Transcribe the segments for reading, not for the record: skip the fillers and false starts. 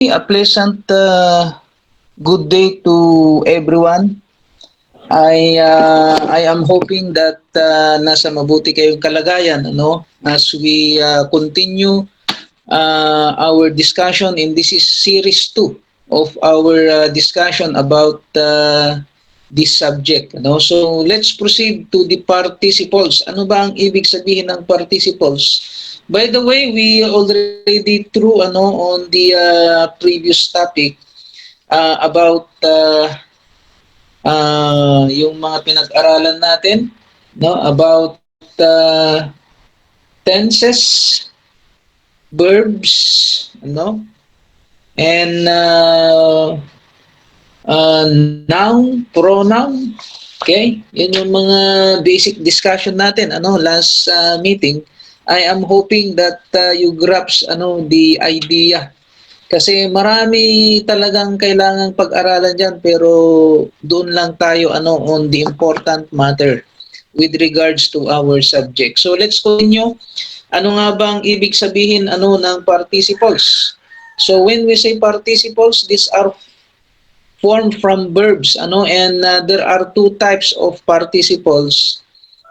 A pleasant good day to everyone. I am hoping that nasa mabuti kayong kalagayan as we continue our discussion in this is series 2 of our discussion about this subject. So let's proceed to the participles. Ano ba ang ibig sabihin ng participles? By the way, we already through on the previous topic about yung mga pinag-aralan natin about tenses, verbs, and noun, pronoun. Okay? Yun yung mga basic discussion natin last meeting. I am hoping that you grasp the idea. Kasi marami talagang kailangang pag-aralan diyan pero doon lang tayo on the important matter with regards to our subject. So let's continue. Ano nga bang ibig sabihin ng participles? So when we say participles, these are formed from verbs and there are two types of participles.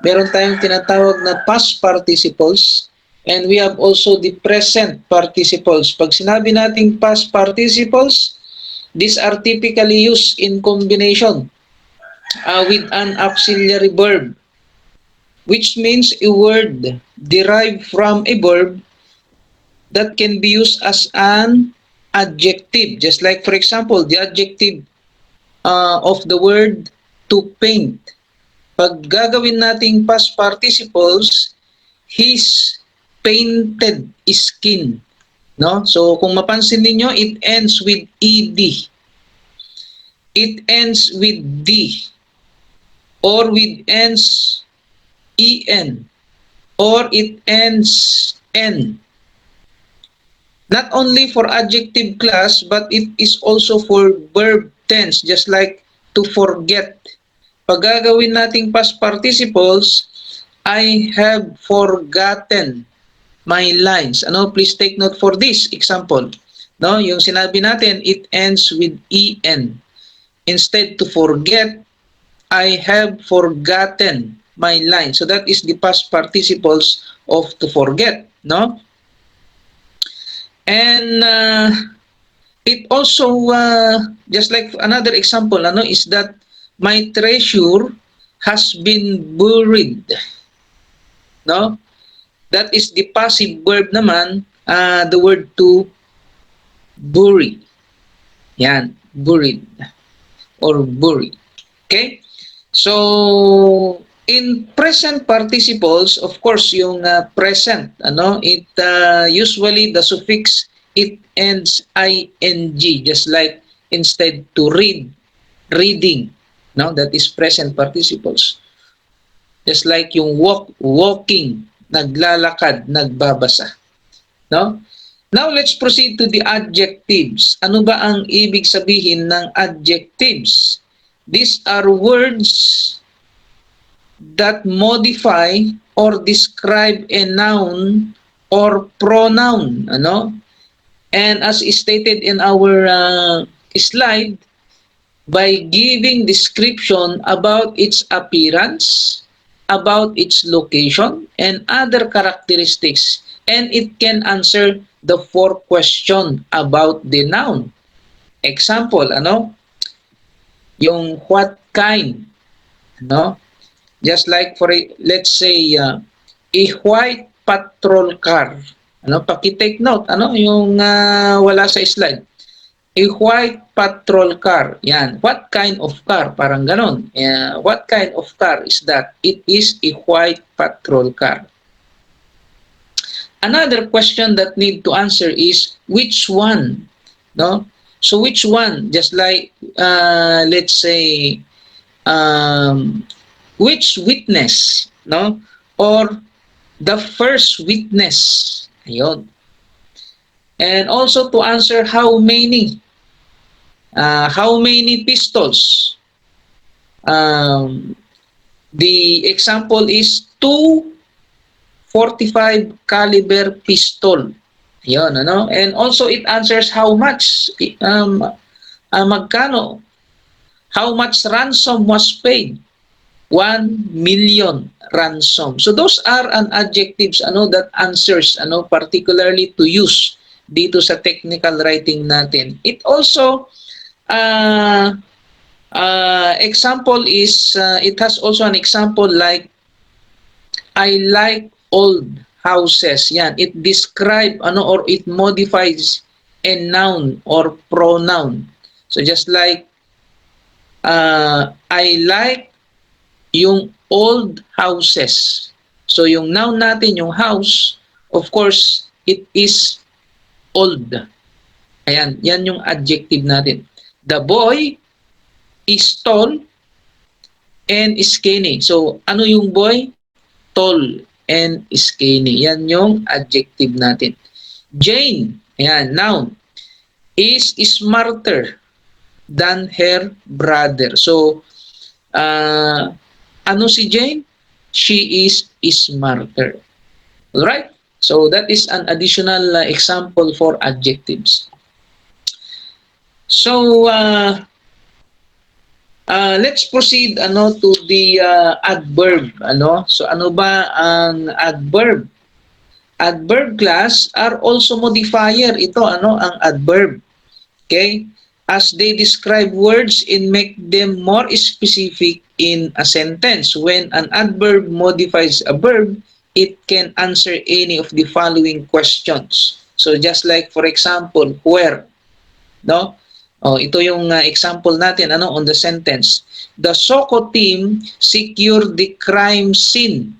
Meron tayong tinatawag na past participles and we have also the present participles. Pag sinabi nating past participles, these are typically used in combination with an auxiliary verb, which means a word derived from a verb that can be used as an adjective. Just like, for example, the adjective of the word to paint. Pag gagawin nating past participles, his painted skin. So kung mapansin niyo, it ends with ed. It ends with d. Or with ends en. Or it ends n. Not only for adjective class, but it is also for verb tense, just like to forget. Pag gagawin nating past participles, I have forgotten my lines. Please take note for this example. Yung sinabi natin, it ends with en. Instead to forget, I have forgotten my lines. So that is the past participles of to forget. And it also, just like another example, is that my treasure has been buried. That is the passive verb naman, the word to bury. Yan, buried or bury. Okay? So, in present participles, of course, yung present, it usually the suffix it ends ing, just like instead to read, reading. That is present participles. Just like yung walking, naglalakad, nagbabasa. Now let's proceed to the adjectives. Ano ba ang ibig sabihin ng adjectives? These are words that modify or describe a noun or pronoun. And as stated in our slide, by giving description about its appearance, about its location, and other characteristics. And it can answer the 4 question about the noun. Example, yung what kind, just like for let's say a white patrol car. Paki-take note, yung wala sa slide. A white patrol car. Yan. What kind of car? Parang ganon. What kind of car is that? It is a white patrol car. Another question that need to answer is which one? So which one? Just like let's say which witness? Or the first witness. Ayun. And also to answer how many pistols. The example is 2 45 caliber pistol. Yun, ano? And also it answers how much, magkano, how much ransom was paid. 1 million ransom. So those are an adjectives ano that answers ano particularly to use dito sa technical writing natin. It also example is it has also an example like I like old houses. Yan, it describe ano or it modifies a noun or pronoun. So just like I like yung old houses. So yung noun natin, yung house, of course, it is old. Ayan, yan yung adjective natin. The boy is tall and skinny. So ano yung boy? Tall and skinny. Yan yung adjective natin. Jane, ayan, noun, is smarter than her brother. So, ano si Jane? She is smarter. Alright? So, that is an additional example for adjectives. So, let's proceed ano to the adverb. Ano? So, ano ba ang adverb? Adverb class are also modifier. Ito, ano, ang adverb. Okay? As they describe words and make them more specific in a sentence. When an adverb modifies a verb, it can answer any of the following questions. So just like for example, where, no? Oh, ito yung example natin ano on the sentence. The Soko team secured the crime scene.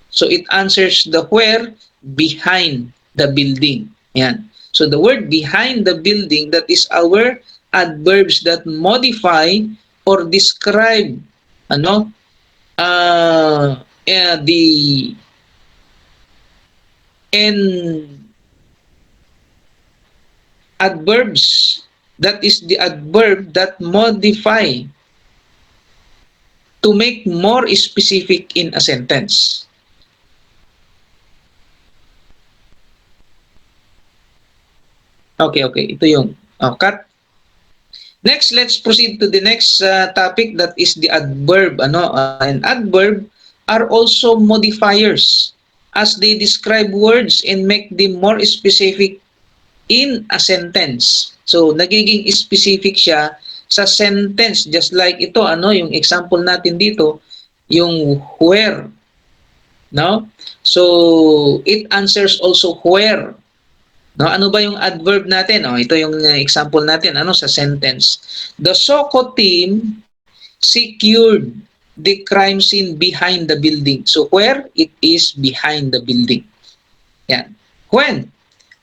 So it answers the where behind the building. Yan. So the word behind the building, that is our adverbs that modify or describe ano the and adverbs, that is the adverb that modify to make more specific in a sentence. Okay. Ito yung cut. Next, let's proceed to the next topic, that is the adverb. An adverb are also modifiers as they describe words and make them more specific in a sentence. So, nagiging specific siya sa sentence. Just like ito, yung example natin dito, yung where. No? So, it answers also where. No, ano ba yung adverb natin? Ito yung example natin sa sentence. The Soko team secured the crime scene behind the building. So where? It is behind the building. Yan. When?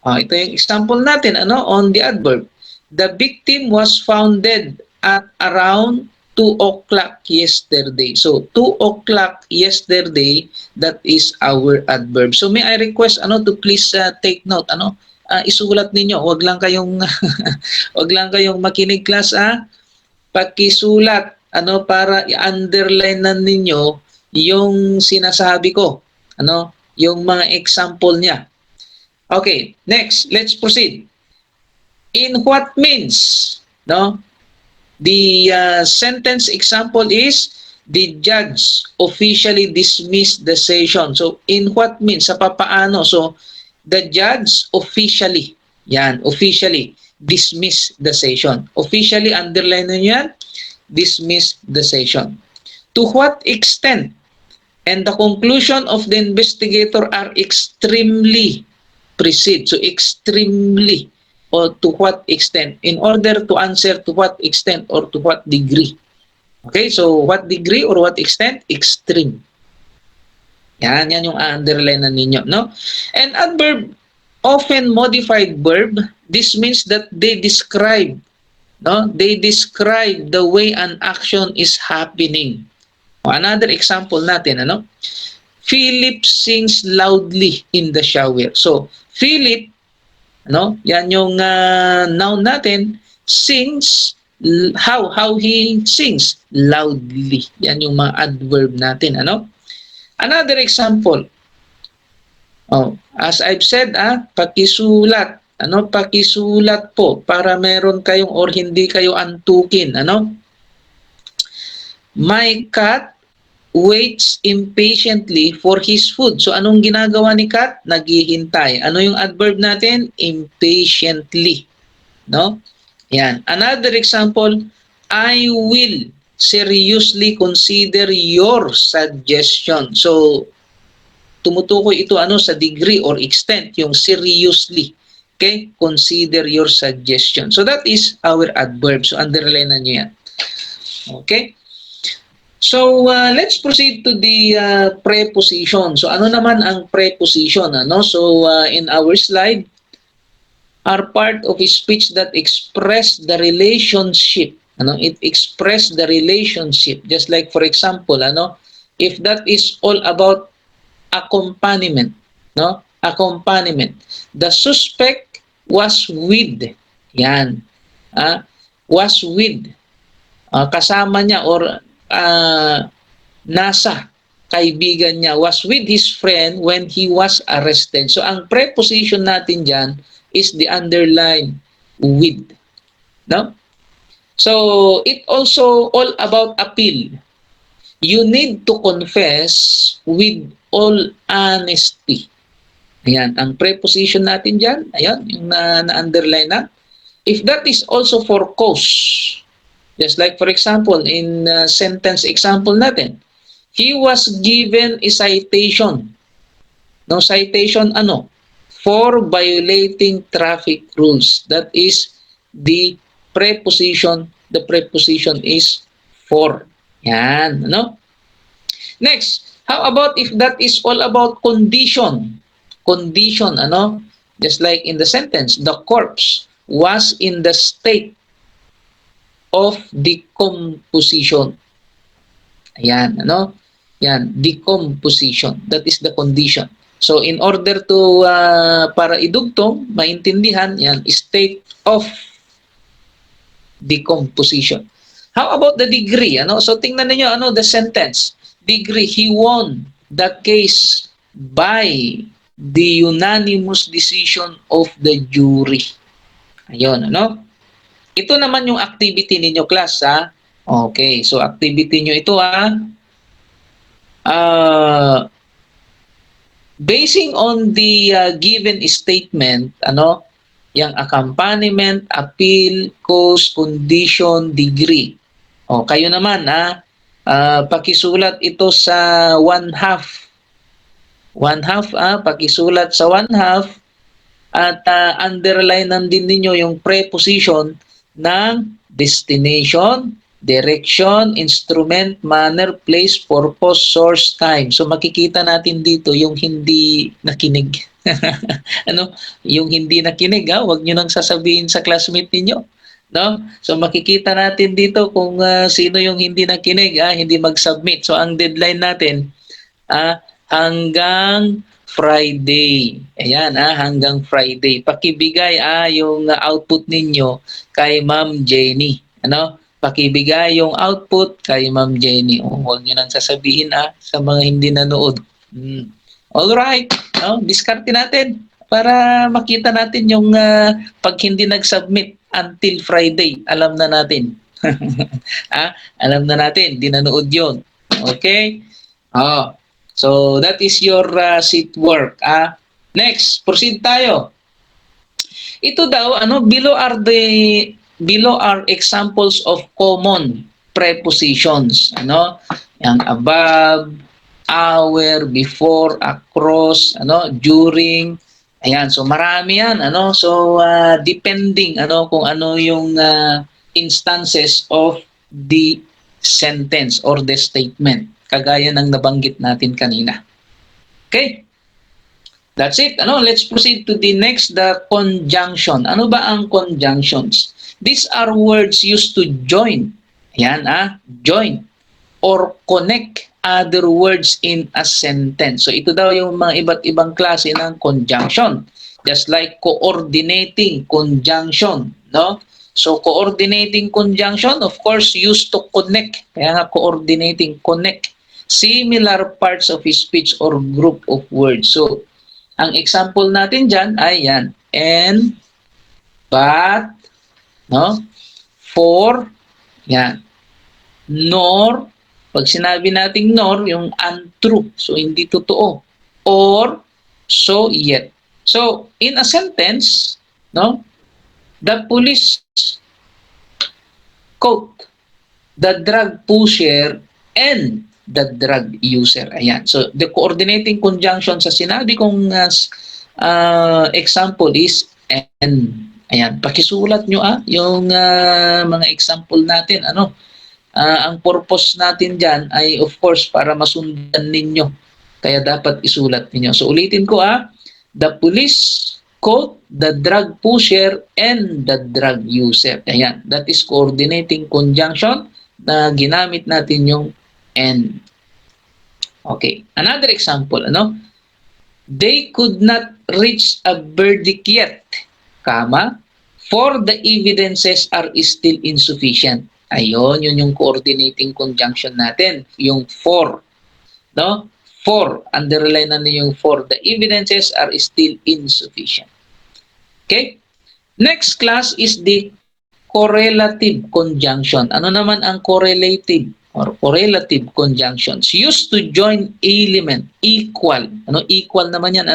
Ito yung example natin on the adverb. The victim was found dead at around 2 o'clock yesterday. So 2 o'clock yesterday, that is our adverb. So may I request to please take note isulat ninyo, wag lang kayong wag lang kayong makinig class pakisulat para i-underline na ninyo yung sinasabi ko, yung mga example niya. Okay, next, let's proceed. In what means, the sentence example is the judge officially dismissed the session. So in what means, sa papaano? So the judge officially dismiss the session. Officially, underline nyo yan, dismiss the session. To what extent? And the conclusion of the investigator are extremely precise. So, extremely, or to what extent? In order to answer to what extent or to what degree. Okay, so what degree or what extent? Extreme. Yan yung underline na ninyo, no? And adverb, often modified verb, this means that they describe, They describe the way an action is happening. Another example natin, Philip sings loudly in the shower. So, Philip, yan yung noun natin, sings, how he sings loudly. Yan yung mga adverb natin, Another example, Oh, as I've said, pakisulat. Ano, pakisulat po para meron kayong or hindi kayo antukin. Ano? My cat waits impatiently for his food. So anong ginagawa ni cat? Naghihintay. Ano yung adverb natin? Impatiently. No? Yan. Another example, I will seriously consider your suggestion. So tumutukoy ito ano sa degree or extent, yung seriously. Okay? Consider your suggestion. So that is our adverb. So underline na nyo yan. Okay? So let's proceed to the preposition. So ano naman ang preposition? Ano? So in our slide, are part of a speech that express the relationship. Ano? It express the relationship. Just like for example, ano? If that is all about accompaniment, no? Accompaniment. The suspect was with. Yan. Was with. Kasama niya or nasa kaibigan niya, was with his friend when he was arrested. So ang preposition natin diyan is the underline with. No? So it also all about appeal. You need to confess with all honesty. Ayan, ang preposition natin diyan, ayan, yung na-underline na. If that is also for cause, just like for example, in sentence example natin, he was given a citation. No, citation ano? For violating traffic rules. That is the preposition. The preposition is for. Yan, ano? Next, how about if that is all about condition? Condition, ano? Just like in the sentence, the corpse was in the state of decomposition. Ayan, ano? Yan, decomposition. That is the condition. So in order to para idugtong, maintindihan, yan, state of decomposition. How about the degree? Ano? So tingnan niyo ano the sentence. Degree, he won the case by the unanimous decision of the jury. Ayun, ano? Ito naman yung activity ninyo, class, ha? Okay, so activity nyo ito, basing on the given statement, ano, yung accompaniment, appeal, cause, condition, degree. O, kayo naman, pakisulat ito sa 1/2. 1/2, pakisulat sa 1/2 at underline din ninyo yung preposition ng destination, direction, instrument, manner, place, purpose, source, time. So makikita natin dito yung hindi nakinig. Ano? Yung hindi nakinig, wag niyo nang sasabihin sa classmate niyo. No? So makikita natin dito kung sino yung hindi nakinig, hindi mag-submit. So ang deadline natin hanggang Friday. Ayan, hanggang Friday. Pakibigay yung output ninyo kay Ma'am Jenny. Ano? Pakibigay yung output kay Ma'am Jenny. Huwag niyo nang sasabihin sa mga hindi nanood. All right. Diskarte natin para makita natin yung pag hindi nag-submit until Friday. Alam na natin. Alam na natin, di nanood yun. Okay? So that is your seat work. Next, proceed tayo. Ito daw, below are examples of common prepositions. Ano? Yang above, hour, before, across, during. Ayan, so marami yan. So depending kung ano yung instances of the sentence or the statement. Kagaya ng nabanggit natin kanina. Okay? That's it. Let's proceed to the next, the conjunction. Ano ba ang conjunctions? These are words used to join. Ayan, join or connect other words in a sentence. So ito daw yung mga iba't ibang klase ng conjunction. Just like coordinating conjunction, no? So coordinating conjunction, of course, used to connect. Kaya nga coordinating, connect similar parts of a speech or group of words. So Ang example natin dyan ay yan. And, but, no? For, yan. Nor, pag sinabi nating nor, yung untrue. So, hindi totoo. Or, so yet. So, in a sentence, no? The police caught the drug pusher and the drug user. Ayan. So, the coordinating conjunction sa sinabi kong example is and. Ayan. Pakisulat nyo yung mga example natin. Ang purpose natin dyan ay of course para masundan ninyo. Kaya dapat isulat ninyo. So, ulitin ko the police caught the drug pusher and the drug user. Ayan. That is coordinating conjunction na ginamit natin yung and. Okay. Another example, They could not reach a verdict yet, for the evidences are still insufficient. Ayun, yun yung coordinating conjunction natin, yung for. No? For, underline na yung for. The evidences are still insufficient. Okay? Next class is the correlative conjunction. Ano naman ang correlative or correlative conjunctions? Used to join element, equal. Equal naman yan.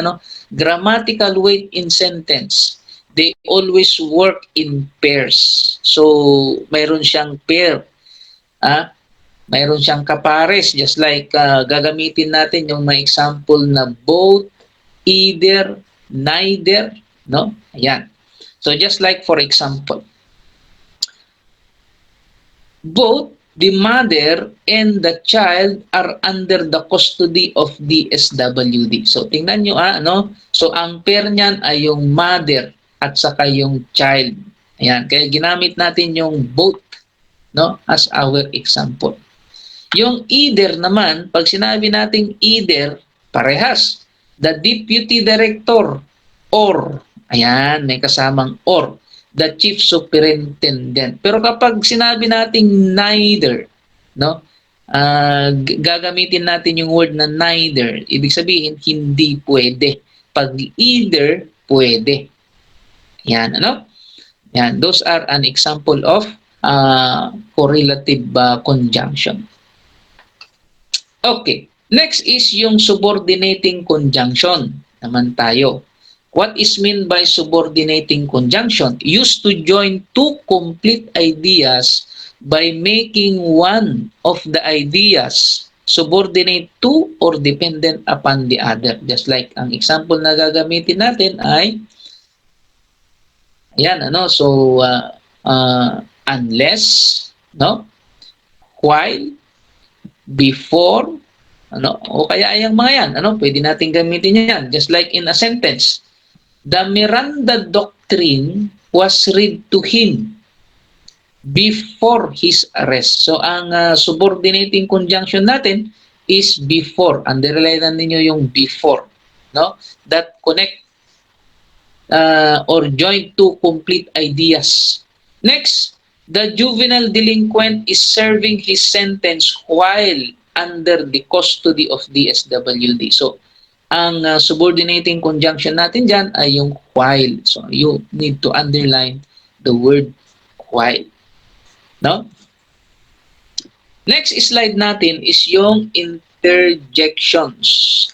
Grammatical weight in sentence. They always work in pairs. So, mayroon siyang pair. Mayroon siyang kapares. Just like gagamitin natin yung mga example na both, either, neither. No? Ayan. So, just like for example, both the mother and the child are under the custody of DSWD. So, tingnan nyo, So, ang pair niyan ay yung mother at saka yung child. Ayan. Kaya ginamit natin yung both, as our example. Yung either naman, pag sinabi nating either, parehas. The deputy director or, ayan, may kasamang or, the chief superintendent. Pero kapag sinabi nating neither, gagamitin natin yung word na neither. Ibig sabihin, hindi pwede. Pag either, pwede. Yan, Yan, those are an example of correlative conjunction. Okay, next is yung subordinating conjunction naman tayo. What is meant by subordinating conjunction? Used to join two complete ideas by making one of the ideas subordinate to or dependent upon the other. Just like ang example na gagamitin natin ay ayan, So, unless, while, before, o kaya yung mga yan, pwede natin gamitin yan. Just like in a sentence, the Miranda doctrine was read to him before his arrest. So, ang subordinating conjunction natin is before. Underline na ninyo yung before, That connect or join two complete ideas. Next, the juvenile delinquent is serving his sentence while under the custody of DSWD. So, ang subordinating conjunction natin dyan ay yung while. So, you need to underline the word while. Next slide natin is yung interjections.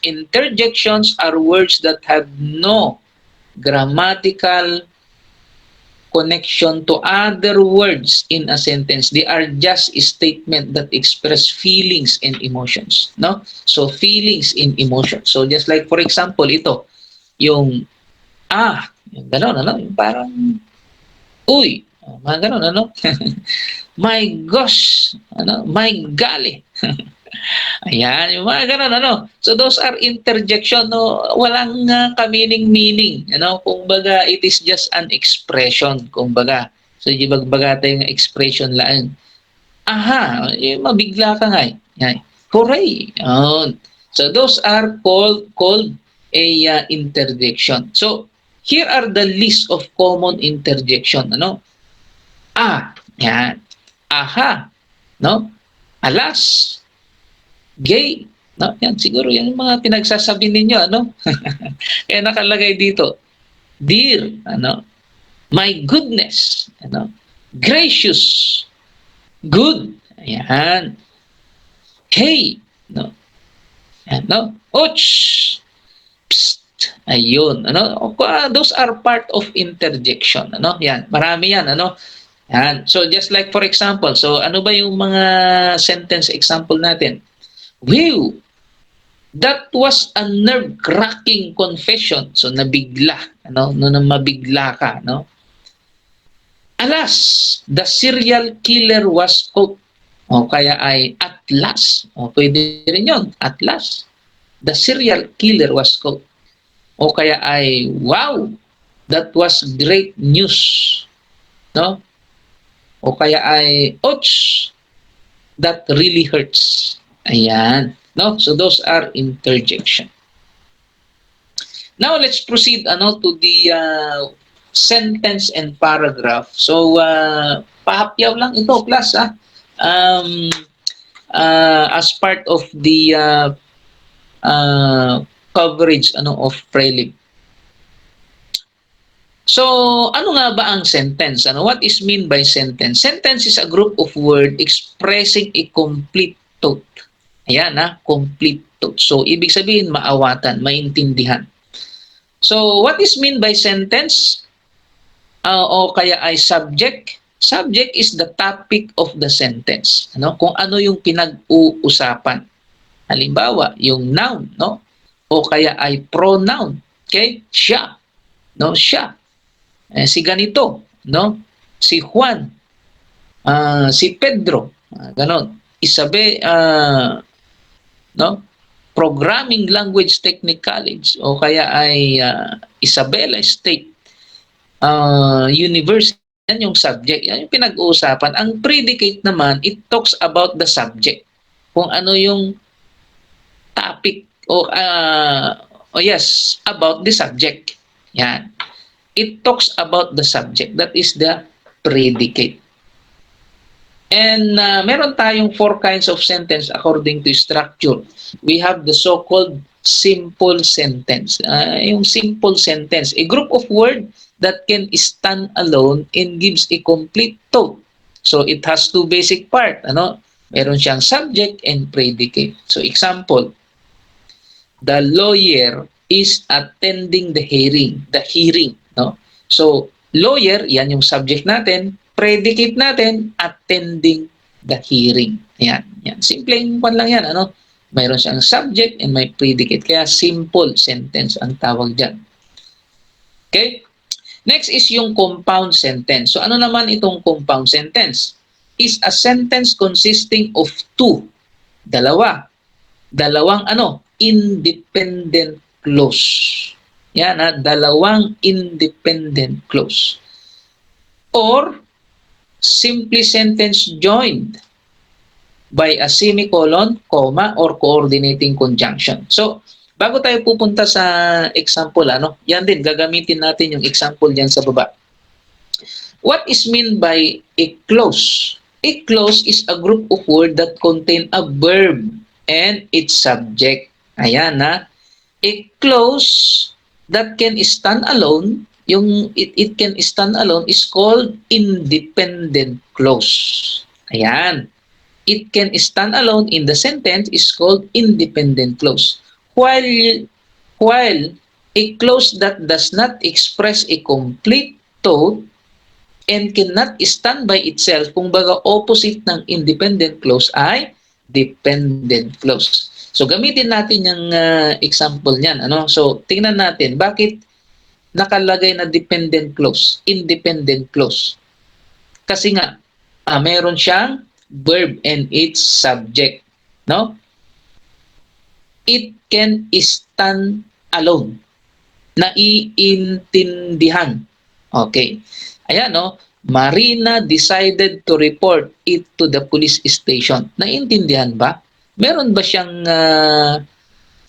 Interjections are words that have no grammatical connection to other words in a sentence. They are just a statement that express feelings and emotions. So, feelings and emotions. So, just like for example, ito, yung yung gano'n, yung parang, uy, mga gano'n, my gosh, my golly. Ayan, yung mga ganun, So, those are interjection, walang ka-meaning. Kumbaga, it is just an expression, kumbaga. So, bagbaga tayong expression lang. Mabigla ka nga. Yan. Hooray! So, those are called a interjection. So, here are the list of common interjection, yan. Aha, alas, gay, No? Yan, siguro yan yung mga pinagsasabi ninyo, ano? Kaya nakalagay dito, dear, ano, my goodness, ano, gracious, good, ayan, hey, no, ayan, no, ouch, psst, ayun, ano, those are part of interjection, ano, yan, marami yan, ano, yan. So just like for example, so ano ba yung mga sentence example natin? Wow, that was a nerve-wracking confession. So nabigla, ano, no nang mabigla ka, no? Alas, the serial killer was caught. O kaya ay at last. O pwede rin yun, at last. The serial killer was caught. O kaya ay wow, that was great news. No? O kaya ay ouch, that really hurts. Ayan. No? So those are interjection. Now let's proceed ano to the sentence and paragraph. So pahapyaw lang ito class um, as part of the coverage ano of prelim. So ano nga ba ang sentence? Ano, what is mean by sentence? Sentence is a group of words expressing a complete thought. Ayan complete thought. So ibig sabihin maawatan, maintindihan. So what is mean by sentence? O kaya ay subject. Subject is the topic of the sentence. Ano? Kung ano yung pinag-uusapan. Halimbawa, yung noun, no? O kaya ay pronoun. Okay? Siya. No? Siya. Si ganito, no? Si Juan. Si Pedro. Ganon. No? Programming Language Technical College o kaya ay Isabela State University. Yan yung subject, yan yung pinag-uusapan. Ang predicate naman, it talks about the subject. Kung ano yung topic yes, about the subject. Yan. It talks about the subject. That is the predicate. And meron tayong 4 kinds of sentence according to structure. We have the so-called simple sentence. Yung simple sentence, a group of words that can stand alone and gives a complete thought. So it has 2 basic part. Ano? Meron siyang subject and predicate. So example, the lawyer is attending the hearing. The hearing. No? So lawyer, yan yung subject natin. Predicate natin, attending the hearing. Yan. Yan. Simpleng pan lang yan. Ano? Mayroon siyang subject and may predicate. Kaya simple sentence ang tawag dyan. Okay? Next is yung compound sentence. So ano naman itong compound sentence? Is a sentence consisting of 2. Dalawang independent clause. Yan dalawang independent clause. Or simply sentence joined by a semicolon, comma, or coordinating conjunction. So, bago tayo pupunta sa example, yan din, gagamitin natin yung example dyan sa baba. What is mean by a clause? A clause is a group of words that contain a verb and its subject. Ayan A clause that can stand alone, yung it can stand alone is called independent clause. Ayan. It can stand alone in the sentence is called independent clause. While a clause that does not express a complete thought and cannot stand by itself, kung baga opposite ng independent clause ay dependent clause. So gamitin natin yung example niyan. So tingnan natin bakit nakalagay na dependent clause, independent clause. Kasi nga, meron siyang verb and its subject. No? It can stand alone. Naiintindihan. Okay. Ayan, Marina decided to report it to the police station. Naiintindihan ba? Meron ba siyang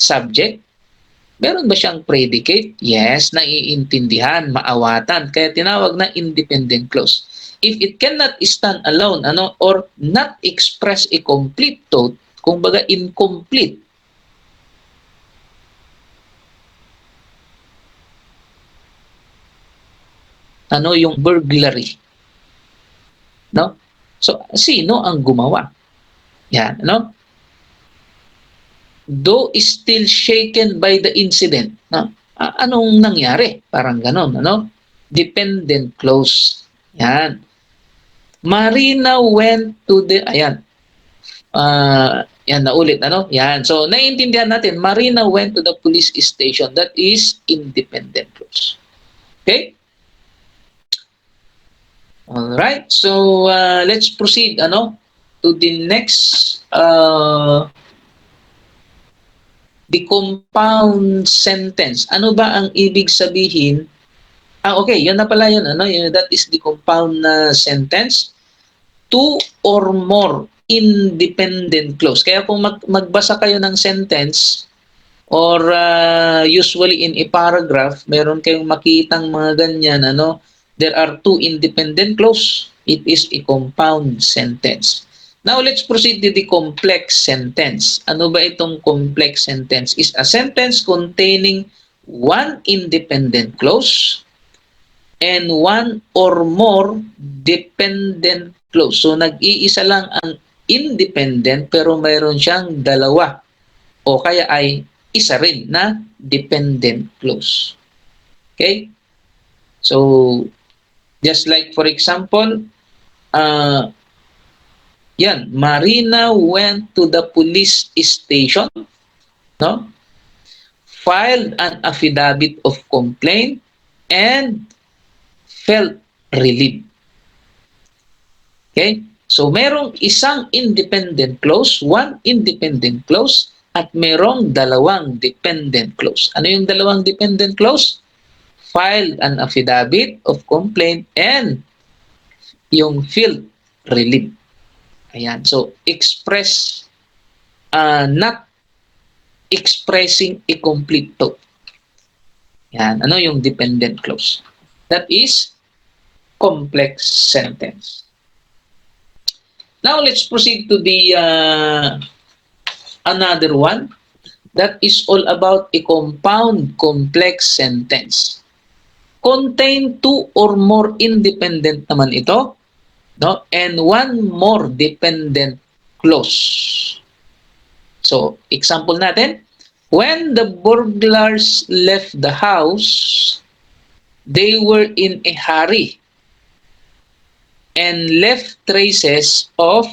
subject? Meron ba siyang predicate? Yes, naiintindihan, maawatan. Kaya tinawag na independent clause. If it cannot stand alone, or not express a complete thought, kung baga incomplete, yung burglary, no? So sino ang gumawa? Yan, no? Though is still shaken by the incident, no? Anong nangyari? Parang ganon, ano? Dependent clause. Yan. Marina went to the, ayan, yan na ulit, ano? Yan. So, naiintindihan natin, Marina went to the police station. That is independent clause. Okay? Alright. So, let's proceed, to the next, the compound sentence. Ano ba ang ibig sabihin? Okay, yun na pala yun. That is the compound sentence. Two or more independent clause. Kaya kung magbasa kayo ng sentence or usually in a paragraph, meron kayong makitang mga ganyan, there are two independent clause. It is a compound sentence. Now, let's proceed to the complex sentence. Ano ba itong complex sentence? Is a sentence containing one independent clause and one or more dependent clause. So, nag-iisa lang ang independent pero mayroon siyang dalawa o kaya ay isa rin na dependent clause. Okay? So, just like for example, yan, Marina went to the police station, no? Filed an affidavit of complaint and felt relieved. Okay? So, merong isang independent clause, one independent clause, at merong dalawang dependent clause. Ano yung dalawang dependent clause? Filed an affidavit of complaint and yung felt relieved. Ayan. So, express, not expressing a complete thought. Yan. Ano yung dependent clause? That is complex sentence. Now, let's proceed to the another one. That is all about a compound complex sentence. Contain two or more independent naman ito, no? And one more dependent clause. So, example natin, when the burglars left the house, they were in a hurry and left traces of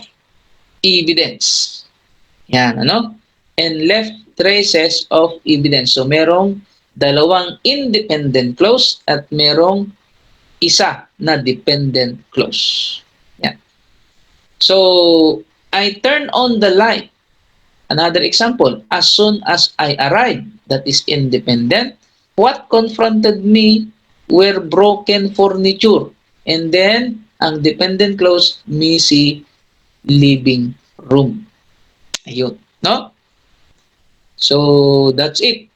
evidence. Yan, And left traces of evidence. So, merong dalawang independent clause at merong isa na dependent clause. Yan. So, I turn on the light. Another example, as soon as I arrived, that is independent. What confronted me were broken furniture. And then, ang dependent clause, messy living room. Ayun, no? So, that's it.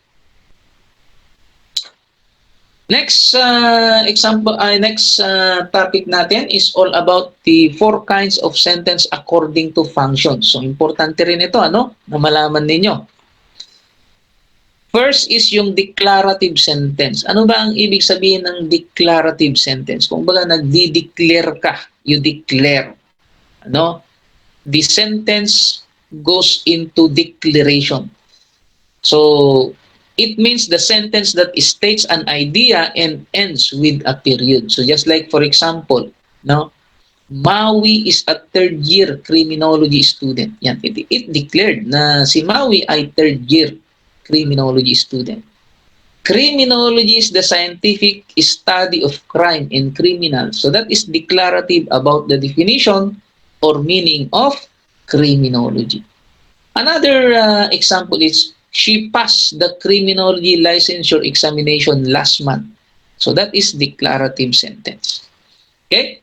Next example, next topic natin is all about the four kinds of sentence according to function. So, importante rin ito, na malaman ninyo. First is yung declarative sentence. Ano ba ang ibig sabihin ng declarative sentence? Kung baga nagdi-declare ka, you declare. The sentence goes into declaration. So, it means the sentence that states an idea and ends with a period. So just like for example, Maui is a third-year criminology student. Yan, it declared na si Maui ay third-year criminology student. Criminology is the scientific study of crime and criminals. So that is declarative about the definition or meaning of criminology. Another example is she passed the criminology licensure examination last month. So that is declarative sentence. Okay?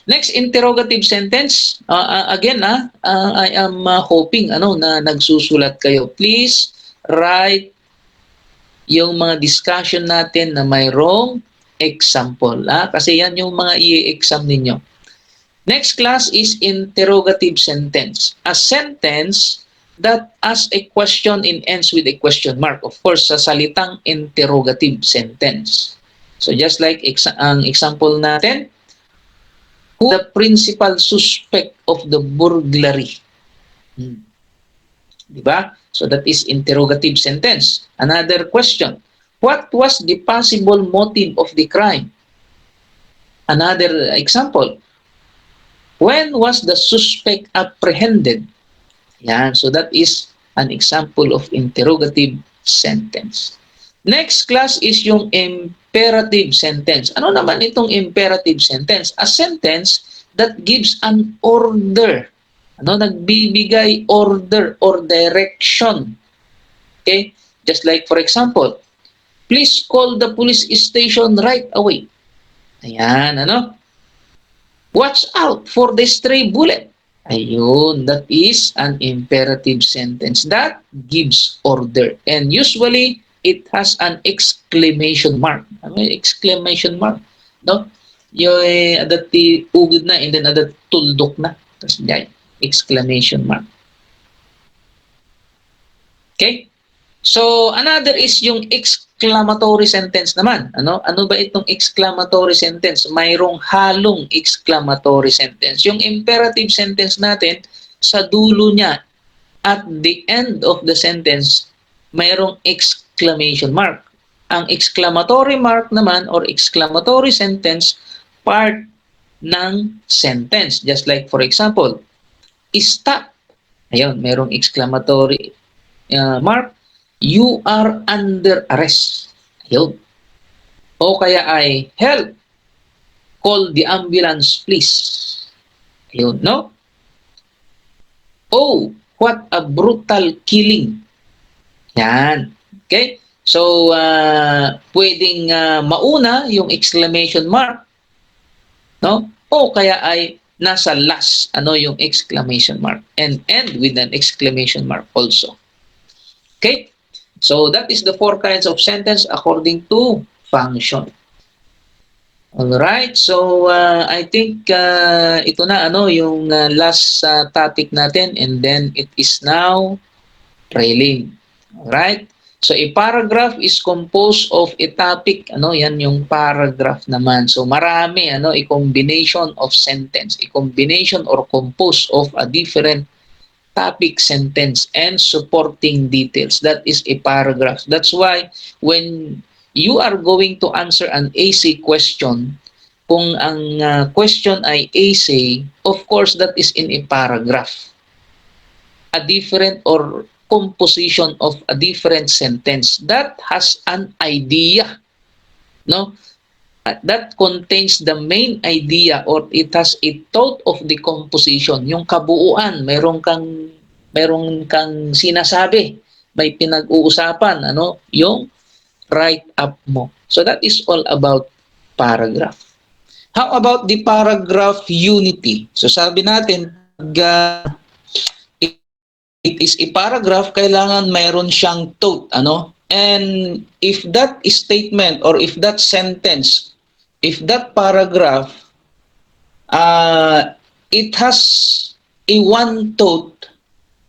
Next, interrogative sentence. Again, I am hoping na nagsusulat kayo. Please write yung mga discussion natin na mayroong example. Kasi yan yung mga i-exam ninyo. Next class is interrogative sentence. A sentence that asks a question and ends with a question mark. Of course, sa salitang interrogative sentence. So just like ang example natin, who the principal suspect of the burglary? Hmm. Diba? So that is interrogative sentence. Another question, what was the possible motive of the crime? Another example, when was the suspect apprehended? Yan. So that is an example of interrogative sentence. Next class is yung imperative sentence. Ano naman itong imperative sentence? A sentence that gives an order. Ano? Nagbibigay order or direction. Okay? Just like for example, please call the police station right away. Ayan, ano? Watch out for the stray bullet. Ayun, that is an imperative sentence that gives order. And usually, it has an exclamation mark. Ano yung exclamation mark? No? Yung adat ugod na and then adat tuldok na. Tapos yan, exclamation mark. Okay? So, another is yung exclamatory sentence naman. Ano ba itong exclamatory sentence? Mayroong halong exclamatory sentence. Yung imperative sentence natin, sa dulo niya, at the end of the sentence, mayroong exclamation mark. Ang exclamatory mark naman or exclamatory sentence, part ng sentence. Just like for example, stop. Ayun, mayroong exclamatory mark. You are under arrest. Ayun. O kaya ay, help! Call the ambulance, please. Ayun, no? Oh, what a brutal killing. Yan. Okay? So, pwedeng mauna yung exclamation mark. No? O kaya ay nasa last, yung exclamation mark. And end with an exclamation mark also. Okay? So that is the 4 kinds of sentence according to function. Alright, so I think ito na yung last topic natin and then it is now trailing. Alright? So a paragraph is composed of a topic, yan yung paragraph naman. So marami, a combination of sentence, a combination or composed of a different topic, sentence, and supporting details. That is a paragraph. That's why when you are going to answer an essay question, kung ang question ay essay, of course, that is in a paragraph. A different or composition of a different sentence that has an idea, no? That contains the main idea or it has a thought of the composition, yung kabuuan, meron kang sinasabi, may pinag-uusapan, yung write up mo. So that is all about paragraph. How about the paragraph unity? So sabi natin, it is a paragraph, kailangan mayroon siyang thought, And if that statement or if that sentence, if that paragraph, it has a one thought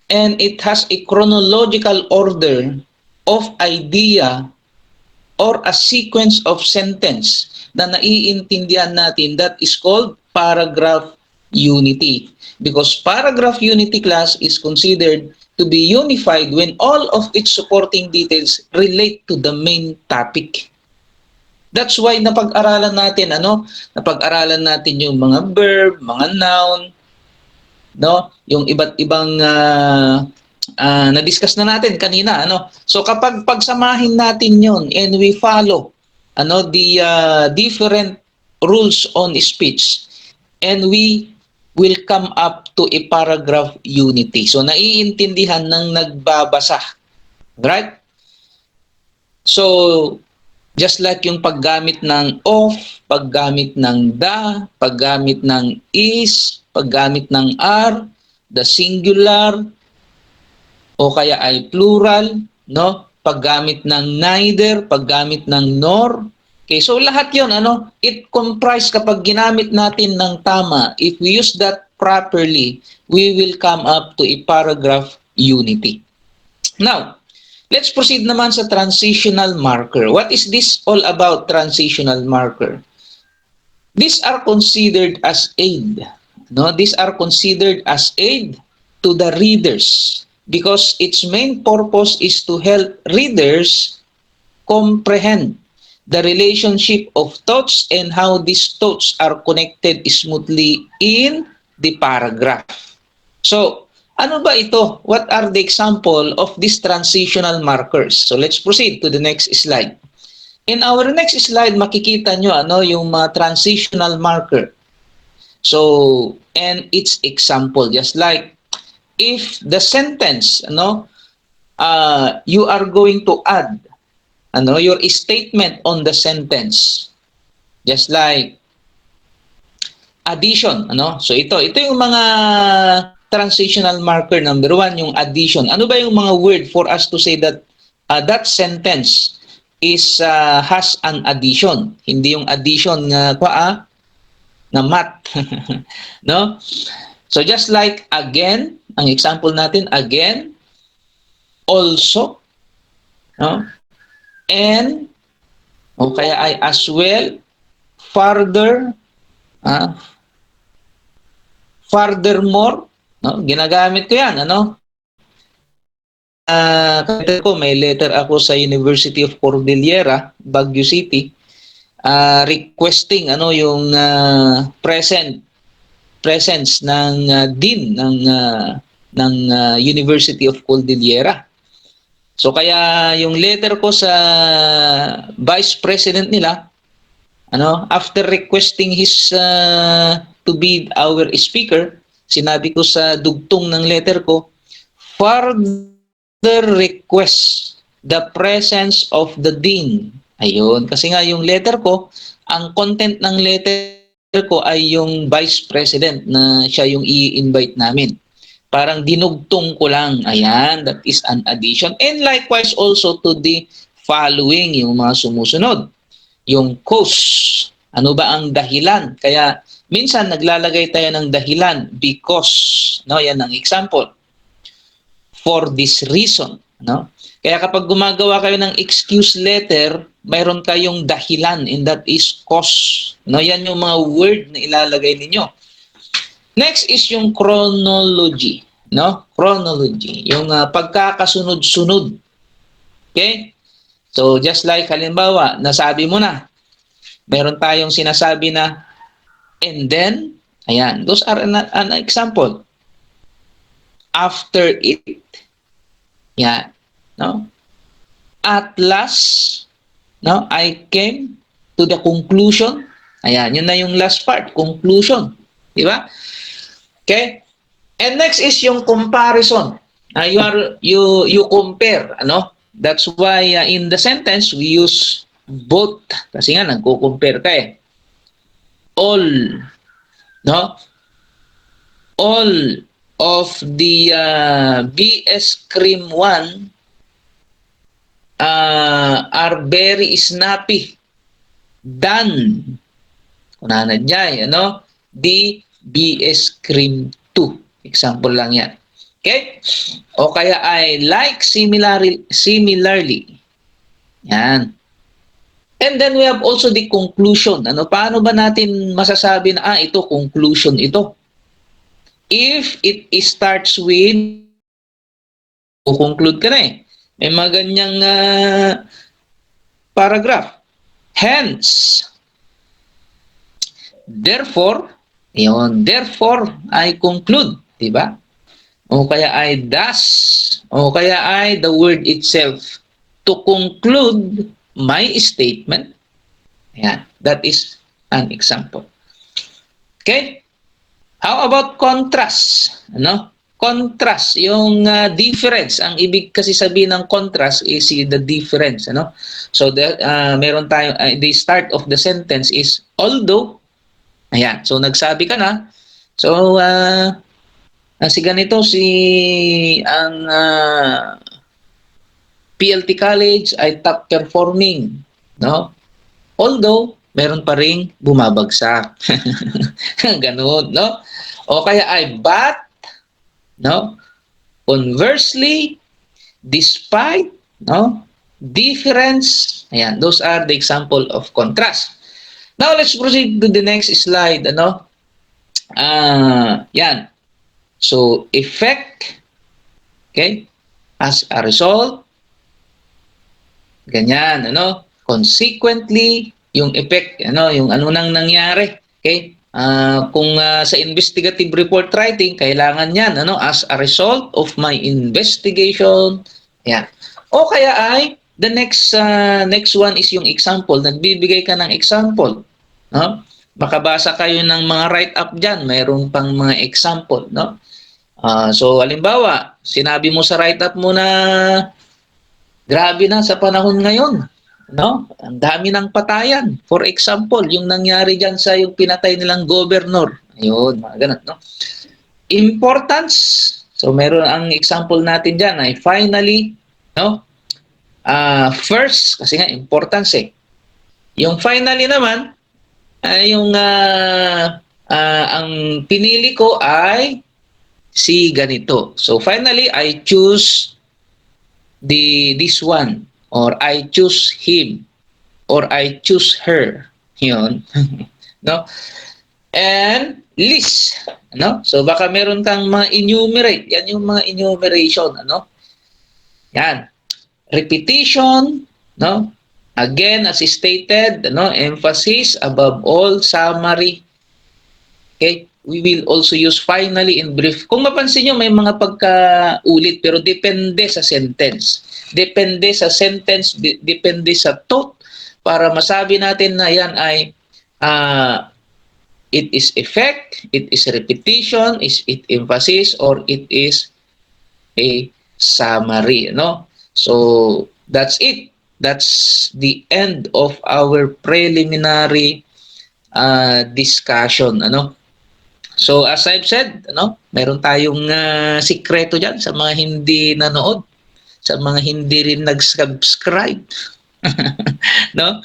and it has a chronological order of idea or a sequence of sentence na naiintindihan natin, that is called paragraph unity. Because paragraph unity class is considered to be unified when all of its supporting details relate to the main topic. That's why napag-aralan natin napag-aralan natin yung mga verb, mga noun, yung iba't ibang na-discuss na natin kanina, So kapag pagsamahin natin yon and we follow the different rules on speech and we will come up to a paragraph unity. So naiintindihan ng nagbabasa. Right? So just like yung paggamit ng of, paggamit ng the, paggamit ng is, paggamit ng are, the singular, o kaya ay plural, paggamit ng neither, paggamit ng nor. Okay, so lahat yon it comprise kapag ginamit natin ng tama, if we use that properly, we will come up to a paragraph unity. Now, Let's proceed naman sa transitional marker. What is this all about, transitional marker? These are considered as aid. No, these are considered as aid to the readers because its main purpose is to help readers comprehend the relationship of thoughts and how these thoughts are connected smoothly in the paragraph. So, ano ba ito? What are the example of these transitional markers? So, let's proceed to the next slide. In our next slide, makikita nyo yung mga transitional marker. So, and its example, just like if the sentence, you are going to add, your statement on the sentence, just like addition, So ito yung mga transitional marker. Number 1, yung addition. Ano ba yung mga word for us to say that that sentence is has an addition? Hindi yung addition na math. No? So just like again, ang example natin, again, also, no? And, o kaya ay as well, further, furthermore, no? Ginagamit ko yan, kasi ko, may letter ako sa University of Cordillera, Baguio City, requesting yung presence ng dean ng University of Cordillera. So kaya yung letter ko sa vice president nila, after requesting his to be our speaker, sinabi ko sa dugtong ng letter ko, further request the presence of the dean. Ayun, kasi nga yung letter ko, ang content ng letter ko ay yung vice president na siya yung i-invite namin. Parang dinugtong ko lang. Ayan, that is an addition. And likewise also to the following, yung mga sumusunod. Yung cause. Ano ba ang dahilan? Kaya minsan naglalagay tayo ng dahilan because, yan ang example. For this reason, Kaya kapag gumagawa kayo ng excuse letter, mayroon kayong dahilan and that is cause. Yan yung mga word na ilalagay ninyo. Next is yung chronology, Chronology, yung pagkakasunod-sunod. Okay? So just like halimbawa, nasabi mo na, meron tayong sinasabi na and then, ayan, those are an example. After it, yan, At last, I came to the conclusion. Ayan, yun na yung last part, conclusion. Di ba? Okay? And next is yung comparison. You compare, That's why in the sentence we use both kasi nga nagko-compare ka eh. All, All of the BS Cream 1 are very snappy than the BS Cream 2. Example lang yan. Okay? O kaya ay like similarly. Yan. And then we have also the conclusion. Paano ba natin masasabi na ito conclusion ito? If it starts with conclude ka na eh. May mga ganyang paragraph. Hence, therefore, I conclude, di ba? O kaya ay thus, o kaya ay the word itself. To conclude my statement, yan, that is an example. Okay? How about contrast? Contrast, yung difference. Ang ibig kasi sabihin ng contrast is the difference. So, meron tayo, the start of the sentence is, although, ayan, so nagsabi ka na, so, si ganito, ang PLT College ay top performing, Although, meron pa ring bumabagsak. Ganun, O kaya ay, but, conversely, despite no? Difference. Ayan, those are the example of contrast. Now, let's proceed to the next slide, ano? Yan. So, effect, okay? As a result, ganyan, ano? Consequently, yung effect, ano, yung ano nang nangyari, okay? Kung sa investigative report writing, kailangan yan, ano, as a result of my investigation, yan. O kaya ay, the next one is yung example, nagbibigay ka ng example, no? Makabasa kayo ng mga write-up dyan, mayroon pang mga example, no? So, halimbawa, sinabi mo sa write-up mo na grabe na sa panahon ngayon, no? Ang dami ng patayan. For example, yung nangyari diyan sa yung pinatay nilang governor. Ayun, mga ganun, no? Importance. So meron ang example natin diyan ay finally, no? First, kasi nga importance eh. Yung finally naman ay yung ang pinili ko ay si ganito. So finally, I choose this one, or I choose him, or I choose her. Yun. No? And list, no? So baka meron kang mga enumerate. Yan yung mga enumeration, ano? Yan. Repetition, no? Again, as stated, no, emphasis, above all, summary. Okay? We will also use finally in brief. Kung mapansin nyo, may mga pagkaulit, pero depende sa sentence. Depende sa sentence, depende sa thought, para masabi natin na yan ay it is effect, it is repetition, is it emphasis, or it is a summary, no? So, that's it. That's the end of our preliminary discussion, ano? So, as I've said, ano, meron tayong sikreto dyan sa mga hindi nanood, sa mga hindi rin nag-subscribe. No?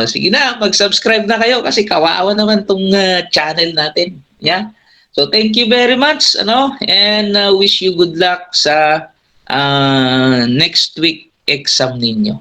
Sige na, mag-subscribe na kayo kasi kawawa naman tong channel natin. Yeah? So, thank you very much, ano, and wish you good luck sa next week exam ninyo.